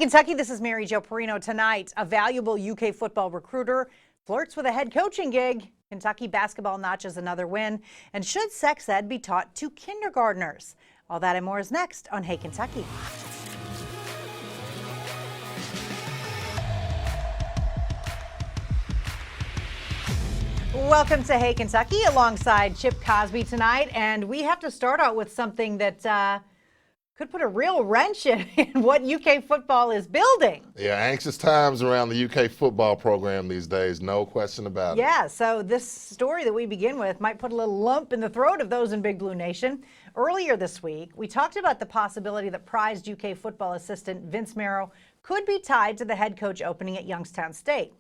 Kentucky, this is Mary Jo Perino. Tonight, a valuable UK football recruiter flirts with a head coaching gig. Kentucky basketball notches another win. And should sex ed be taught to kindergartners? All that and more is next on Hey Kentucky. Welcome to Hey Kentucky alongside Chip Cosby tonight. And we have to start out with something that could put a real wrench in what UK football is building. Yeah, anxious times around the UK football program these days, no question about it. Yeah, so this story that we begin with might put a little lump in the throat of those in Big Blue Nation. Earlier this week, we talked about the possibility that prized UK football assistant Vince Marrow could be tied to the head coach opening at Youngstown State.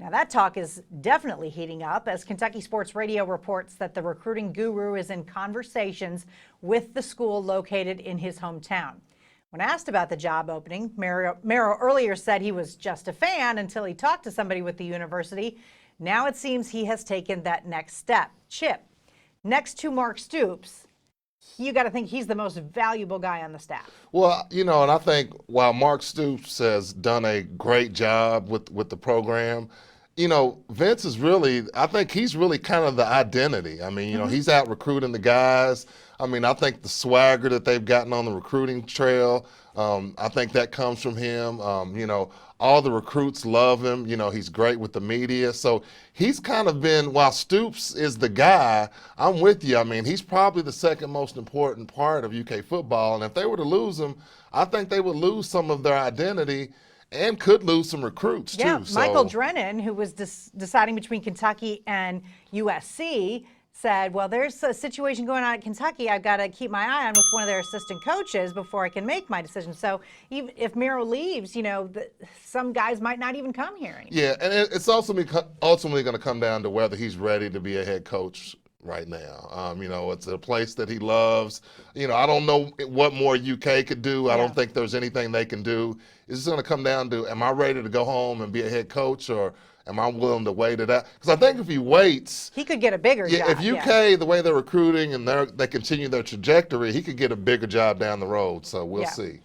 Now, that talk is definitely heating up as Kentucky Sports Radio reports that the recruiting guru is in conversations with the school located in his hometown. When asked about the job opening, Marrow earlier said he was just a fan until he talked to somebody with the university. Now it seems he has taken that next step. Chip, next to Mark Stoops, you got to think he's the most valuable guy on the staff. Well, you know, and I think while Mark Stoops has done a great job with the program, you know, Vince is really, I think he's really kind of the identity. I mean, you know, he's out recruiting the guys. I mean, I think the swagger that they've gotten on the recruiting trail, I think that comes from him. You know, all the recruits love him. You know, he's great with the media. So he's kind of been, while Stoops is the guy, I'm with you. I mean, he's probably the second most important part of UK football. And if they were to lose him, I think they would lose some of their identity and could lose some recruits, too. Yeah, Michael Drennan, who was deciding between Kentucky and USC, said, well, there's a situation going on at Kentucky. I've got to keep my eye on with one of their assistant coaches before I can make my decision. So even if Marrow leaves, you know, some guys might not even come here anymore. Yeah, and it's also ultimately going to come down to whether he's ready to be a head coach right now. You know, it's a place that he loves. You know, I don't know what more UK could do. I don't think there's anything they can do. It's just going to come down to, am I ready to go home and be a head coach, or am I willing to wait it out? Because I think if he waits, he could get a bigger job. If UK, the way they're recruiting and they continue their trajectory, he could get a bigger job down the road. So we'll see.